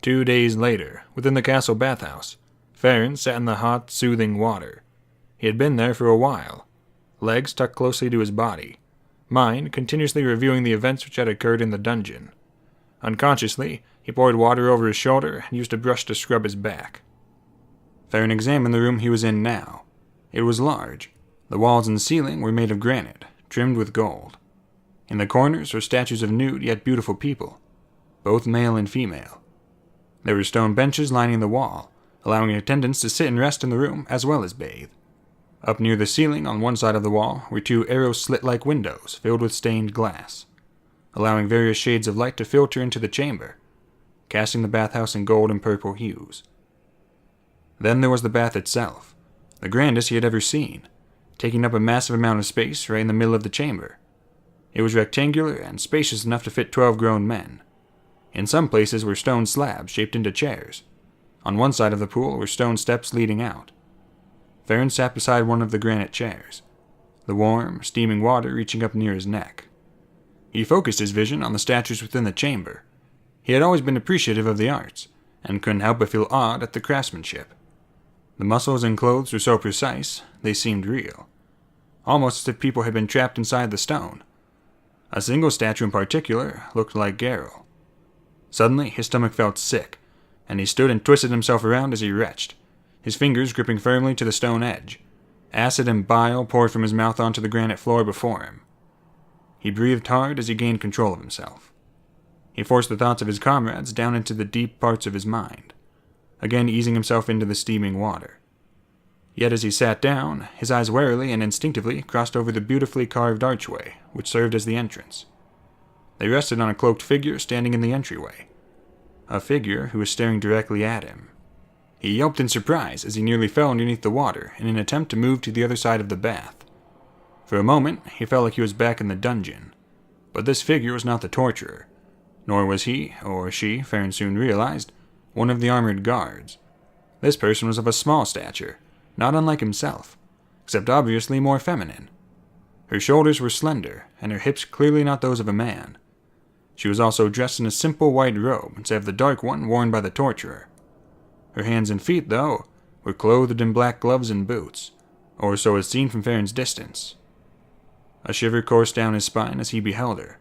2 days later, within the castle bathhouse, Farron sat in the hot, soothing water. He had been there for a while, legs tucked closely to his body, mind continuously reviewing the events which had occurred in the dungeon. Unconsciously, he poured water over his shoulder and used a brush to scrub his back. Farron examined the room he was in now. It was large. The walls and ceiling were made of granite, trimmed with gold. In the corners were statues of nude yet beautiful people, both male and female. There were stone benches lining the wall, allowing attendants to sit and rest in the room as well as bathe. Up near the ceiling on one side of the wall were 2 arrow slit-like windows filled with stained glass, allowing various shades of light to filter into the chamber, casting the bathhouse in gold and purple hues. Then there was the bath itself, the grandest he had ever seen, taking up a massive amount of space right in the middle of the chamber. It was rectangular and spacious enough to fit 12 grown men. In some places were stone slabs shaped into chairs. On one side of the pool were stone steps leading out. Farron sat beside one of the granite chairs, the warm, steaming water reaching up near his neck. He focused his vision on the statues within the chamber. He had always been appreciative of the arts, and couldn't help but feel awed at the craftsmanship. The muscles and clothes were so precise, they seemed real, almost as if people had been trapped inside the stone. A single statue in particular looked like Geralt. Suddenly, his stomach felt sick, and he stood and twisted himself around as he retched, his fingers gripping firmly to the stone edge. Acid and bile poured from his mouth onto the granite floor before him. He breathed hard as he gained control of himself. He forced the thoughts of his comrades down into the deep parts of his mind, again easing himself into the steaming water. Yet as he sat down, his eyes warily and instinctively crossed over the beautifully carved archway which served as the entrance. They rested on a cloaked figure standing in the entryway, a figure who was staring directly at him. He yelped in surprise as he nearly fell underneath the water in an attempt to move to the other side of the bath. For a moment, he felt like he was back in the dungeon, but this figure was not the torturer, nor was he, or she, Farron soon realized, one of the armored guards. This person was of a small stature, not unlike himself, except obviously more feminine. Her shoulders were slender, and her hips clearly not those of a man. She was also dressed in a simple white robe instead of the dark one worn by the torturer. Her hands and feet, though, were clothed in black gloves and boots, or so as seen from Farron's distance. A shiver coursed down his spine as he beheld her.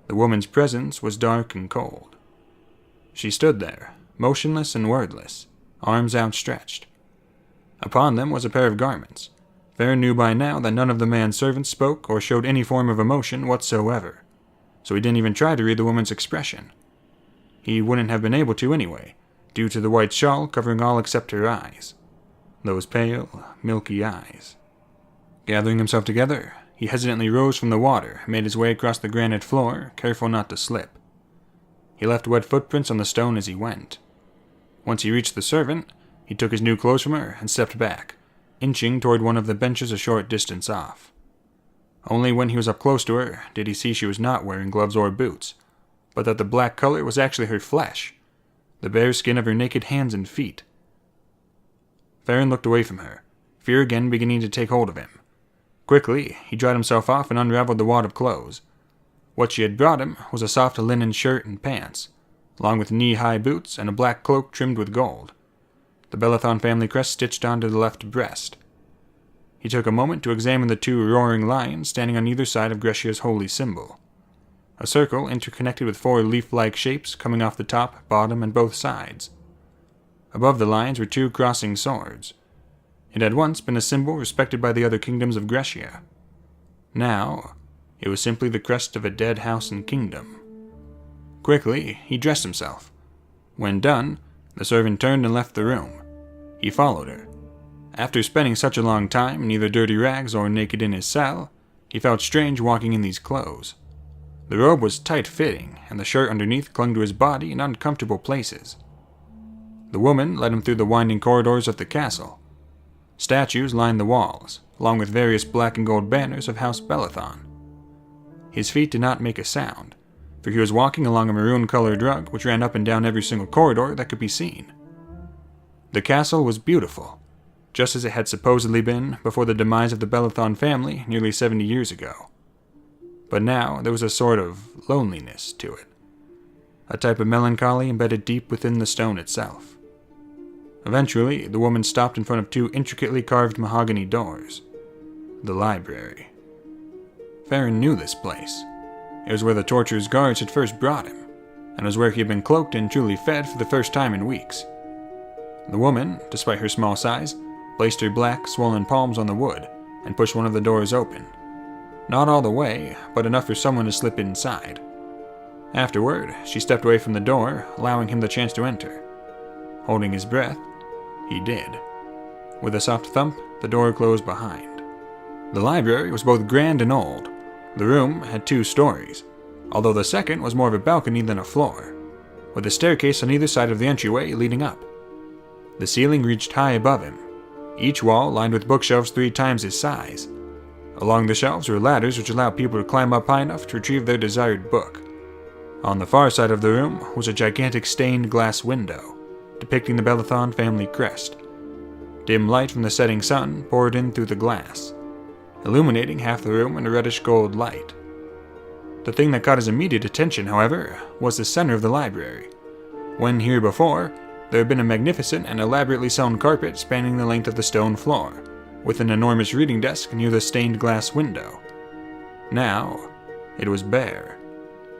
The woman's presence was dark and cold. She stood there, motionless and wordless, arms outstretched. Upon them was a pair of garments. Farron knew by now that none of the man's servants spoke or showed any form of emotion whatsoever, so he didn't even try to read the woman's expression. He wouldn't have been able to anyway, due to the white shawl covering all except her eyes. Those pale, milky eyes. Gathering himself together, he hesitantly rose from the water and made his way across the granite floor, careful not to slip. He left wet footprints on the stone as he went. Once he reached the servant, he took his new clothes from her and stepped back, inching toward one of the benches a short distance off. Only when he was up close to her did he see she was not wearing gloves or boots, but that the black color was actually her flesh, the bare skin of her naked hands and feet. Farron looked away from her, fear again beginning to take hold of him. Quickly, he dried himself off and unraveled the wad of clothes. What she had brought him was a soft linen shirt and pants, along with knee-high boots and a black cloak trimmed with gold, the Belathon family crest stitched onto the left breast. He took a moment to examine the 2 roaring lions standing on either side of Grecia's holy symbol, a circle interconnected with 4 leaf-like shapes coming off the top, bottom, and both sides. Above the lions were 2 crossing swords. It had once been a symbol respected by the other kingdoms of Grecia. Now, it was simply the crest of a dead house and kingdom. Quickly, he dressed himself. When done, the servant turned and left the room. He followed her. After spending such a long time in either dirty rags or naked in his cell, he felt strange walking in these clothes. The robe was tight-fitting, and the shirt underneath clung to his body in uncomfortable places. The woman led him through the winding corridors of the castle. Statues lined the walls, along with various black and gold banners of House Belathon. His feet did not make a sound, for he was walking along a maroon-colored rug which ran up and down every single corridor that could be seen. The castle was beautiful, just as it had supposedly been before the demise of the Belathon family nearly 70 years ago. But now there was a sort of loneliness to it. a type of melancholy embedded deep within the stone itself. Eventually, the woman stopped in front of two intricately carved mahogany doors. The library. Farron knew this place. It was where the torturer's guards had first brought him, and was where he had been cloaked and truly fed for the first time in weeks. The woman, despite her small size, placed her black, swollen palms on the wood and pushed one of the doors open. Not all the way, but enough for someone to slip inside. Afterward, she stepped away from the door, allowing him the chance to enter. Holding his breath, he did. With a soft thump, the door closed behind. The library was both grand and old. The room had 2 stories, although the second was more of a balcony than a floor, with a staircase on either side of the entryway leading up. The ceiling reached high above him, each wall lined with bookshelves 3 times his size. Along the shelves were ladders which allowed people to climb up high enough to retrieve their desired book. On the far side of the room was a gigantic stained glass window, depicting the Bellathon family crest. Dim light from the setting sun poured in through the glass, illuminating half the room in a reddish gold light. The thing that caught his immediate attention, however, was the center of the library. When here before, there had been a magnificent and elaborately sewn carpet spanning the length of the stone floor, with an enormous reading desk near the stained glass window. Now, it was bare.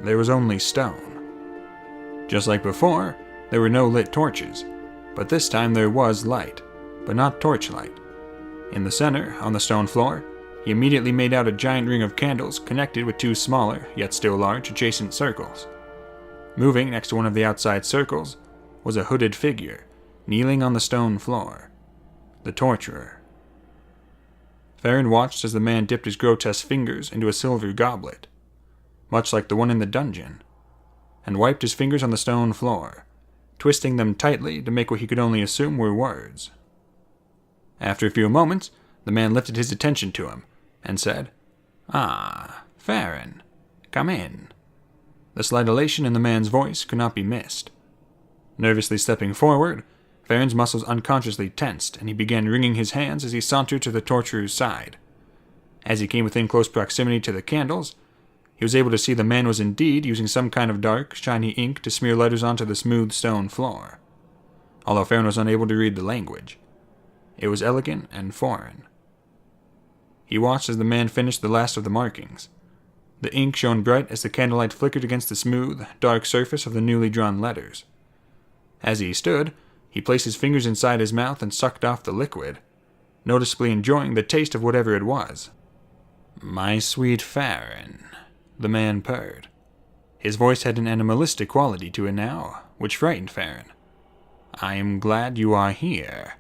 There was only stone. Just like before, there were no lit torches, but this time there was light, but not torchlight. In the center, on the stone floor, he immediately made out a giant ring of candles connected with 2 smaller, yet still large, adjacent circles. Moving next to one of the outside circles was a hooded figure, kneeling on the stone floor. The torturer. Farron watched as the man dipped his grotesque fingers into a silver goblet, much like the one in the dungeon, and wiped his fingers on the stone floor, twisting them tightly to make what he could only assume were words. After a few moments, the man lifted his attention to him and said, "Ah, Farron, come in." The slight elation in the man's voice could not be missed. Nervously stepping forward, Farron's muscles unconsciously tensed, and he began wringing his hands as he sauntered to the torturer's side. As he came within close proximity to the candles, he was able to see the man was indeed using some kind of dark, shiny ink to smear letters onto the smooth stone floor, although Farron was unable to read the language. It was elegant and foreign. He watched as the man finished the last of the markings. The ink shone bright as the candlelight flickered against the smooth, dark surface of the newly drawn letters. As he stood, he placed his fingers inside his mouth and sucked off the liquid, noticeably enjoying the taste of whatever it was. "My sweet Farron," the man purred. His voice had an animalistic quality to it now, which frightened Farron. "I am glad you are here.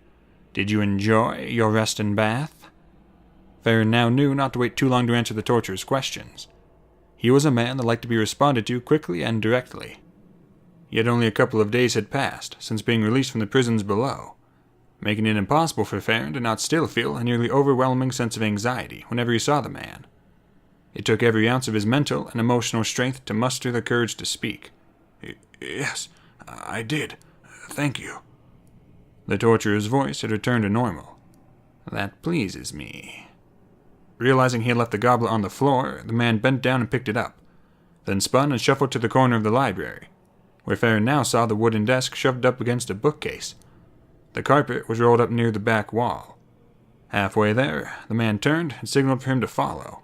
Did you enjoy your rest and bath?" Farron now knew not to wait too long to answer the torturer's questions. He was a man that liked to be responded to quickly and directly. Yet only a couple of days had passed since being released from the prisons below, making it impossible for Farron to not still feel a nearly overwhelming sense of anxiety whenever he saw the man. It took every ounce of his mental and emotional strength to muster the courage to speak. "Yes, I did. Thank you." The torturer's voice had returned to normal. "That pleases me." Realizing he had left the goblet on the floor, the man bent down and picked it up, then spun and shuffled to the corner of the library, where Farron now saw the wooden desk shoved up against a bookcase. The carpet was rolled up near the back wall. Halfway there, the man turned and signaled for him to follow.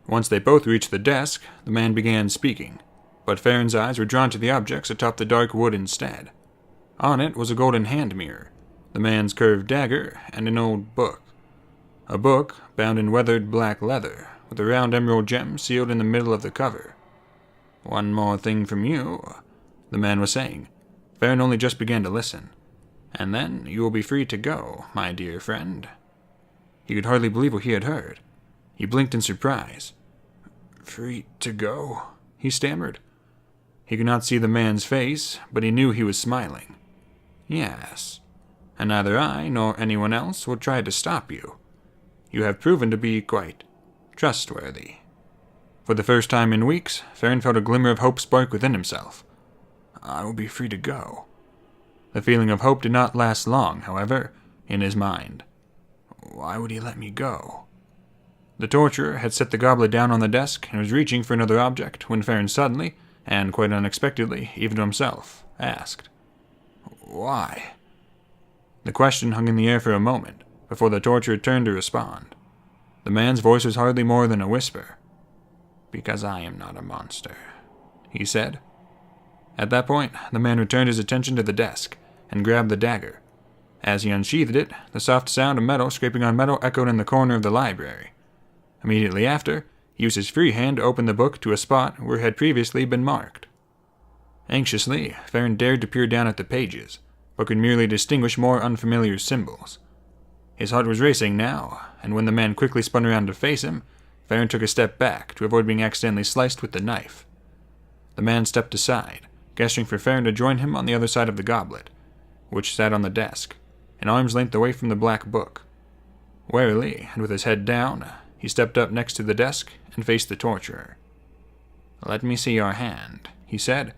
Once they both reached the desk, the man began speaking, but Farron's eyes were drawn to the objects atop the dark wood instead. On it was a golden hand mirror, the man's curved dagger, and an old book. A book bound in weathered black leather, with a round emerald gem sealed in the middle of the cover. "One more thing from you," the man was saying. Farron only just began to listen. "And then you will be free to go, my dear friend." He could hardly believe what he had heard. He blinked in surprise. "Free to go?" he stammered. He could not see the man's face, but he knew he was smiling. "Yes, and neither I nor anyone else will try to stop you. You have proven to be quite trustworthy." For the first time in weeks, Farron felt a glimmer of hope spark within himself. "I will be free to go." The feeling of hope did not last long, however, in his mind. Why would he let me go? The torturer had set the goblet down on the desk and was reaching for another object when Farron suddenly, and quite unexpectedly, even to himself, asked, "Why?" The question hung in the air for a moment, before the torturer turned to respond. The man's voice was hardly more than a whisper. "Because I am not a monster," he said. At that point, the man returned his attention to the desk, and grabbed the dagger. As he unsheathed it, the soft sound of metal scraping on metal echoed in the corner of the library. Immediately after, he used his free hand to open the book to a spot where it had previously been marked. Anxiously, Farron dared to peer down at the pages, but could merely distinguish more unfamiliar symbols. His heart was racing now, and when the man quickly spun around to face him, Farron took a step back to avoid being accidentally sliced with the knife. The man stepped aside, gesturing for Farron to join him on the other side of the goblet, which sat on the desk, an arm's length away from the black book. Warily, and with his head down, he stepped up next to the desk and faced the torturer. "Let me see your hand," he said,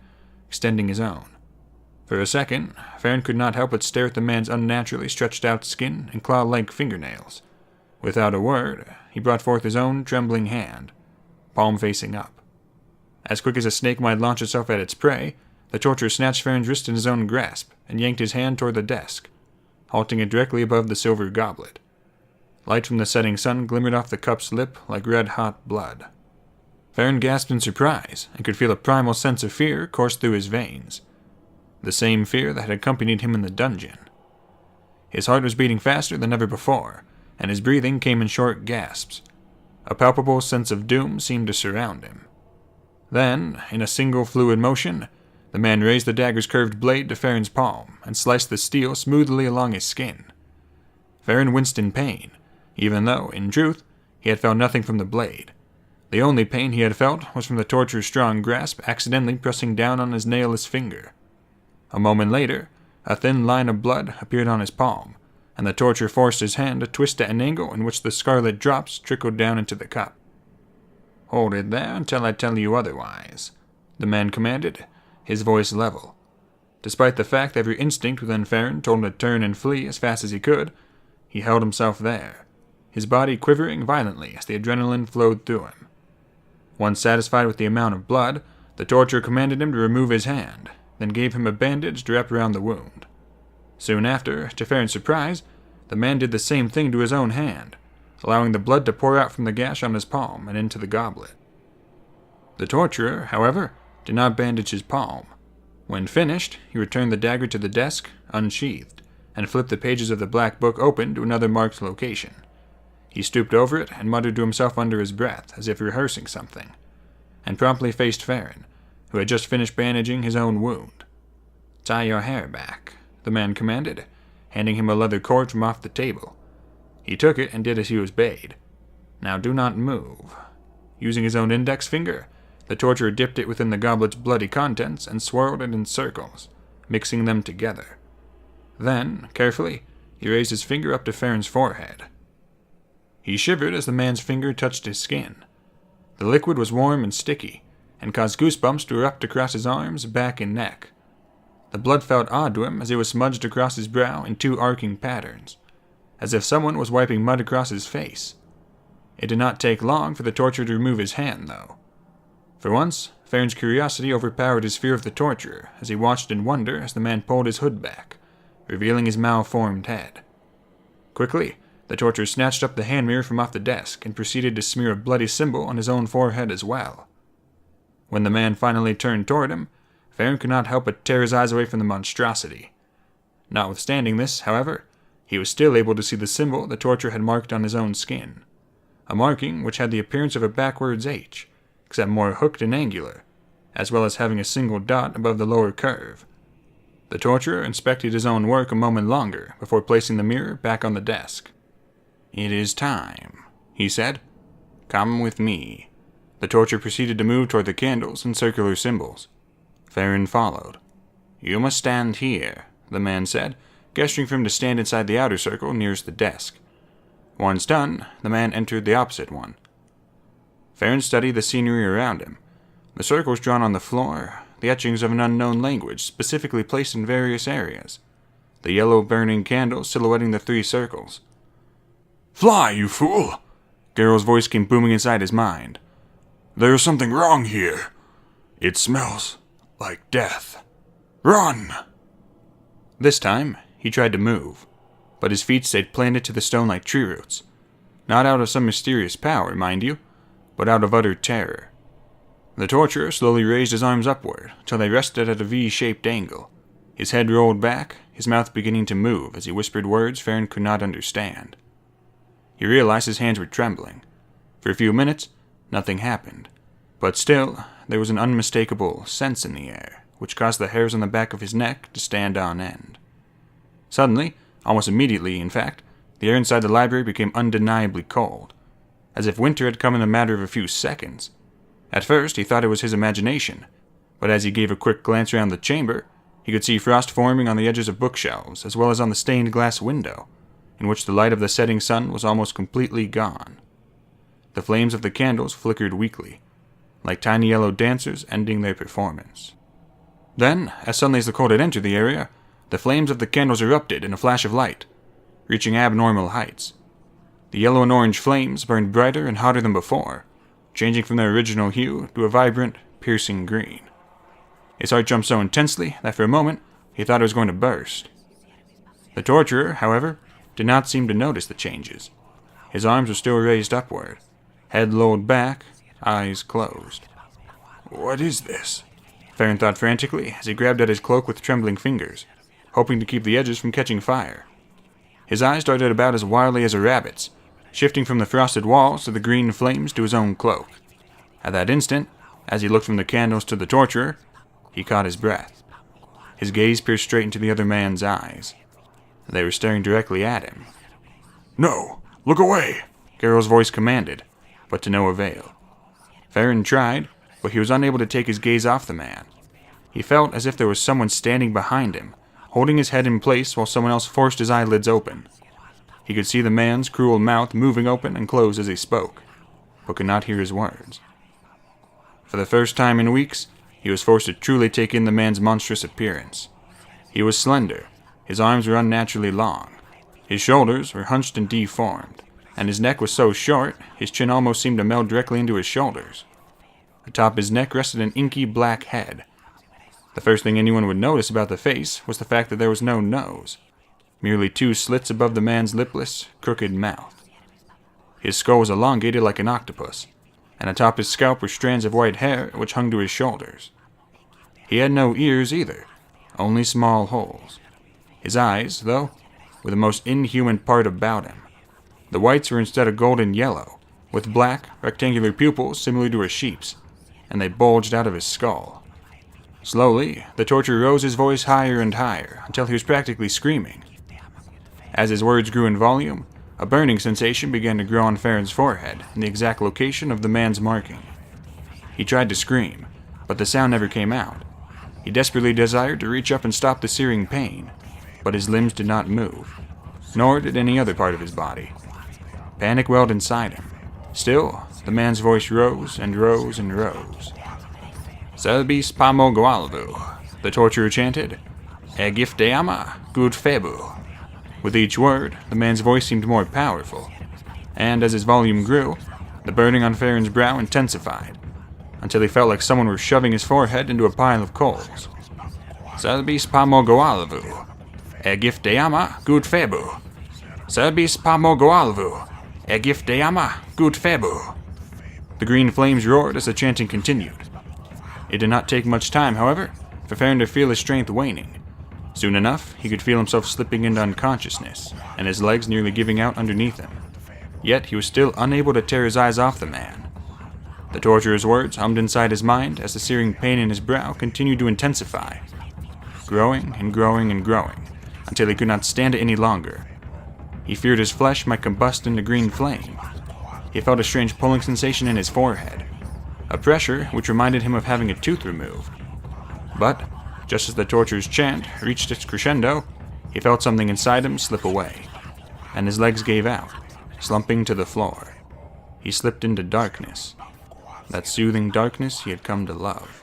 extending his own. For a second, Farron could not help but stare at the man's unnaturally stretched out skin and claw-like fingernails. Without a word, he brought forth his own trembling hand, palm facing up. As quick as a snake might launch itself at its prey, the torturer snatched Farron's wrist in his own grasp and yanked his hand toward the desk, halting it directly above the silver goblet. Light from the setting sun glimmered off the cup's lip like red-hot blood. Farron gasped in surprise and could feel a primal sense of fear course through his veins. The same fear that had accompanied him in the dungeon. His heart was beating faster than ever before, and his breathing came in short gasps. A palpable sense of doom seemed to surround him. Then, in a single fluid motion, the man raised the dagger's curved blade to Farron's palm and sliced the steel smoothly along his skin. Farron winced in pain, even though, in truth, he had felt nothing from the blade. The only pain he had felt was from the torturer's strong grasp accidentally pressing down on his nailless finger. A moment later, a thin line of blood appeared on his palm, and the torturer forced his hand to twist at an angle in which the scarlet drops trickled down into the cup. "Hold it there until I tell you otherwise," the man commanded, his voice level. Despite the fact that every instinct within Farron told him to turn and flee as fast as he could, he held himself there, his body quivering violently as the adrenaline flowed through him. Once satisfied with the amount of blood, the torturer commanded him to remove his hand, then gave him a bandage to wrap around the wound. Soon after, to Farron's surprise, the man did the same thing to his own hand, allowing the blood to pour out from the gash on his palm and into the goblet. The torturer, however, did not bandage his palm. When finished, he returned the dagger to the desk, unsheathed, and flipped the pages of the black book open to another marked location. He stooped over it and muttered to himself under his breath, as if rehearsing something, and promptly faced Farron, who had just finished bandaging his own wound. "Tie your hair back," the man commanded, handing him a leather cord from off the table. He took it and did as he was bade. "Now do not move." Using his own index finger, the torturer dipped it within the goblet's bloody contents and swirled it in circles, mixing them together. Then, carefully, he raised his finger up to Farron's forehead. He shivered as the man's finger touched his skin. The liquid was warm and sticky, and caused goosebumps to erupt across his arms, back, and neck. The blood felt odd to him as it was smudged across his brow in two arcing patterns, as if someone was wiping mud across his face. It did not take long for the torturer to remove his hand, though. For once, Farron's curiosity overpowered his fear of the torturer as he watched in wonder as the man pulled his hood back, revealing his malformed head. Quickly, the torturer snatched up the hand mirror from off the desk and proceeded to smear a bloody symbol on his own forehead as well. When the man finally turned toward him, Farron could not help but tear his eyes away from the monstrosity. Notwithstanding this, however, he was still able to see the symbol the torturer had marked on his own skin, a marking which had the appearance of a backwards H, except more hooked and angular, as well as having a single dot above the lower curve. The torturer inspected his own work a moment longer before placing the mirror back on the desk. "It is time," he said. "Come with me." The torturer proceeded to move toward the candles and circular symbols. Farron followed. "You must stand here," the man said, gesturing for him to stand inside the outer circle nearest the desk. Once done, the man entered the opposite one. Farron studied the scenery around him. The circles drawn on the floor, the etchings of an unknown language specifically placed in various areas, the yellow burning candle silhouetting the three circles. "Fly, you fool!" Garrel's voice came booming inside his mind. "There is something wrong here. It smells like death. Run! This time, he tried to move, but his feet stayed planted to the stone like tree roots. Not out of some mysterious power, mind you, but out of utter terror. The torturer slowly raised his arms upward until they rested at a V-shaped angle. His head rolled back, his mouth beginning to move as he whispered words Farron could not understand. He realized his hands were trembling. For a few minutes, nothing happened. But still, there was an unmistakable sense in the air, which caused the hairs on the back of his neck to stand on end. Suddenly, almost immediately in fact, the air inside the library became undeniably cold, as if winter had come in a matter of a few seconds. At first, he thought it was his imagination, but as he gave a quick glance around the chamber, he could see frost forming on the edges of bookshelves, as well as on the stained glass window, in which the light of the setting sun was almost completely gone. The flames of the candles flickered weakly, like tiny yellow dancers ending their performance. Then, as suddenly as the cold had entered the area, the flames of the candles erupted in a flash of light, reaching abnormal heights. The yellow and orange flames burned brighter and hotter than before, changing from their original hue to a vibrant, piercing green. His heart jumped so intensely that for a moment he thought it was going to burst. The torturer, however, did not seem to notice the changes. His arms were still raised upward, head lowered back, eyes closed. "What is this?" Farron thought frantically as he grabbed at his cloak with trembling fingers, hoping to keep the edges from catching fire. His eyes darted about as wildly as a rabbit's, shifting from the frosted walls to the green flames to his own cloak. At that instant, as he looked from the candles to the torturer, he caught his breath. His gaze pierced straight into the other man's eyes. They were staring directly at him. "No! Look away!" Garrel's voice commanded, but to no avail. Farron tried, but he was unable to take his gaze off the man. He felt as if there was someone standing behind him, holding his head in place while someone else forced his eyelids open. He could see the man's cruel mouth moving open and close as he spoke, but could not hear his words. For the first time in weeks, he was forced to truly take in the man's monstrous appearance. He was slender, his arms were unnaturally long, his shoulders were hunched and deformed, and his neck was so short, his chin almost seemed to meld directly into his shoulders. Atop his neck rested an inky black head. The first thing anyone would notice about the face was the fact that there was no nose, merely two slits above the man's lipless, crooked mouth. His skull was elongated like an octopus, and atop his scalp were strands of white hair which hung to his shoulders. He had no ears either, only small holes. His eyes, though, were the most inhuman part about him. The whites were instead a golden yellow, with black, rectangular pupils similar to a sheep's, and they bulged out of his skull. Slowly, the torturer rose his voice higher and higher, until he was practically screaming. As his words grew in volume, a burning sensation began to grow on Farron's forehead, in the exact location of the man's marking. He tried to scream, but the sound never came out. He desperately desired to reach up and stop the searing pain, but his limbs did not move, nor did any other part of his body. Panic welled inside him. Still, the man's voice rose and rose and rose. "Selbis pamo goalvu," the torturer chanted. "Egif deama good febu." With each word, the man's voice seemed more powerful, and as his volume grew, the burning on Farron's brow intensified, until he felt like someone were shoving his forehead into a pile of coals. "Selbis pamo goalvu, egif deama good febu. Selbis pamo goalvu, egif deama good febu." The green flames roared as the chanting continued. It did not take much time, however, for Farron to feel his strength waning. Soon enough, he could feel himself slipping into unconsciousness, and his legs nearly giving out underneath him. Yet he was still unable to tear his eyes off the man. The torturer's words hummed inside his mind as the searing pain in his brow continued to intensify, growing and growing and growing, until he could not stand it any longer. He feared his flesh might combust into green flame. He felt a strange pulling sensation in his forehead, a pressure which reminded him of having a tooth removed. But, just as the torturer's chant reached its crescendo, he felt something inside him slip away, and his legs gave out, slumping to the floor. He slipped into darkness, that soothing darkness he had come to love,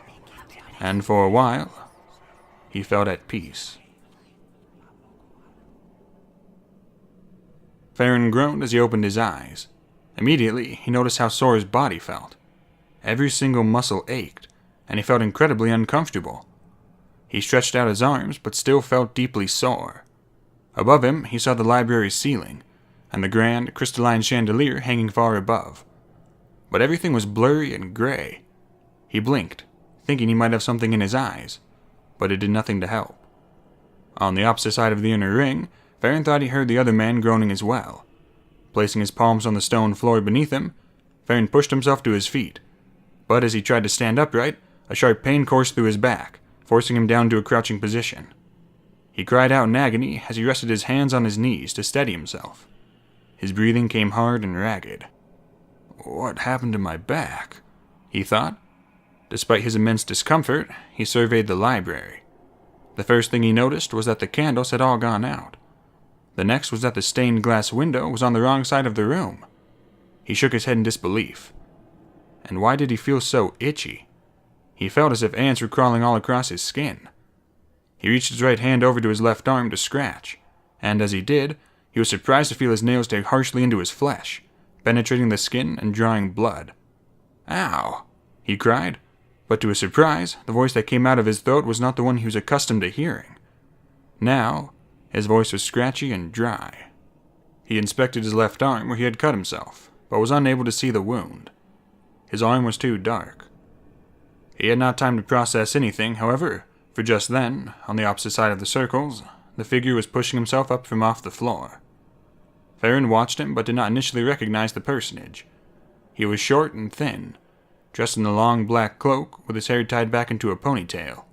and for a while, he felt at peace. Farron groaned as he opened his eyes. Immediately, he noticed how sore his body felt. Every single muscle ached, and he felt incredibly uncomfortable. He stretched out his arms, but still felt deeply sore. Above him, he saw the library's ceiling, and the grand, crystalline chandelier hanging far above. But everything was blurry and gray. He blinked, thinking he might have something in his eyes, but it did nothing to help. On the opposite side of the inner ring, Farron thought he heard the other man groaning as well. Placing his palms on the stone floor beneath him, Farron pushed himself to his feet, but as he tried to stand upright, a sharp pain coursed through his back, forcing him down to a crouching position. He cried out in agony as he rested his hands on his knees to steady himself. His breathing came hard and ragged. "What happened to my back?" he thought. Despite his immense discomfort, he surveyed the library. The first thing he noticed was that the candles had all gone out. The next was that the stained glass window was on the wrong side of the room. He shook his head in disbelief. And why did he feel so itchy? He felt as if ants were crawling all across his skin. He reached his right hand over to his left arm to scratch, and as he did, he was surprised to feel his nails dig harshly into his flesh, penetrating the skin and drawing blood. "Ow!" he cried, but to his surprise, the voice that came out of his throat was not the one he was accustomed to hearing. Now, his voice was scratchy and dry. He inspected his left arm where he had cut himself, but was unable to see the wound. His arm was too dark. He had not time to process anything, however, for just then, on the opposite side of the circles, the figure was pushing himself up from off the floor. Farron watched him but did not initially recognize the personage. He was short and thin, dressed in a long black cloak with his hair tied back into a ponytail.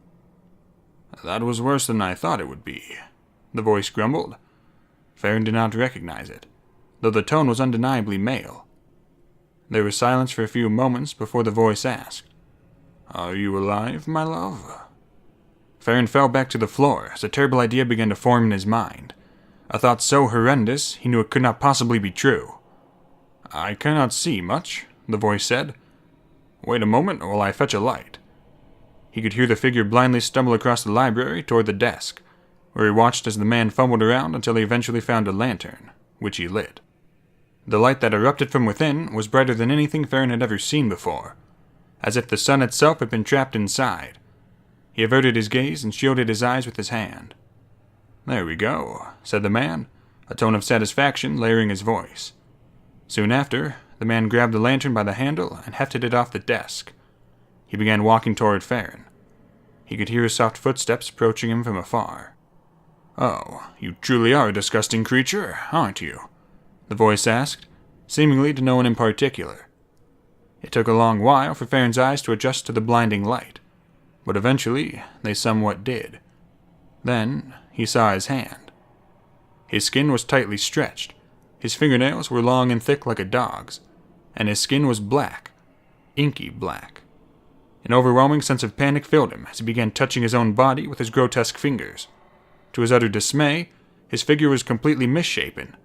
"That was worse than I thought it would be," the voice grumbled. Farron did not recognize it, though the tone was undeniably male. There was silence for a few moments before the voice asked, "Are you alive, my love?" Farron fell back to the floor as a terrible idea began to form in his mind. A thought so horrendous he knew it could not possibly be true. "I cannot see much," the voice said. "Wait a moment while I fetch a light." He could hear the figure blindly stumble across the library toward the desk, where he watched as the man fumbled around until he eventually found a lantern, which he lit. The light that erupted from within was brighter than anything Farron had ever seen before, as if the sun itself had been trapped inside. He averted his gaze and shielded his eyes with his hand. "There we go," said the man, a tone of satisfaction layering his voice. Soon after, the man grabbed the lantern by the handle and hefted it off the desk. He began walking toward Farron. He could hear his soft footsteps approaching him from afar. "Oh, you truly are a disgusting creature, aren't you?" the voice asked, seemingly to no one in particular. It took a long while for Farron's eyes to adjust to the blinding light, but eventually they somewhat did. Then he saw his hand. His skin was tightly stretched, his fingernails were long and thick like a dog's, and his skin was black, inky black. An overwhelming sense of panic filled him as he began touching his own body with his grotesque fingers. To his utter dismay, his figure was completely misshapen.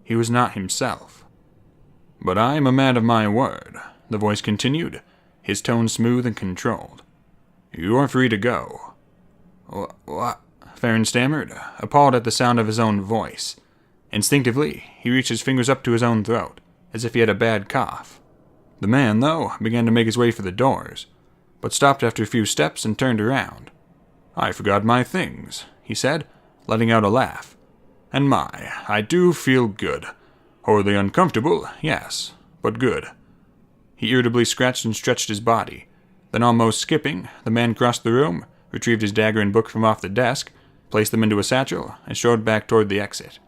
He was not himself. "But I am a man of my word," the voice continued, his tone smooth and controlled. "You are free to go." "What?" Farron stammered, appalled at the sound of his own voice. Instinctively, he reached his fingers up to his own throat, as if he had a bad cough. The man, though, began to make his way for the doors, but stopped after a few steps and turned around. "I forgot my things," he said, letting out a laugh. "And I do feel good. Horribly uncomfortable, yes, but good." He irritably scratched and stretched his body. Then, almost skipping, the man crossed the room, retrieved his dagger and book from off the desk, placed them into a satchel, and strode back toward the exit.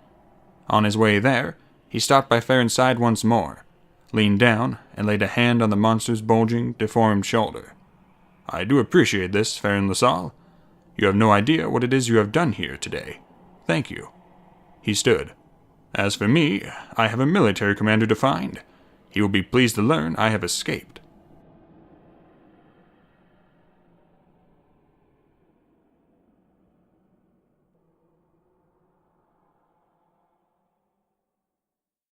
On his way there, he stopped by Farron's side once more, leaned down, and laid a hand on the monster's bulging, deformed shoulder. "I do appreciate this, Farron LaSalle. You have no idea what it is you have done here today. Thank you." He stood. "As for me, I have a military commander to find. He will be pleased to learn I have escaped."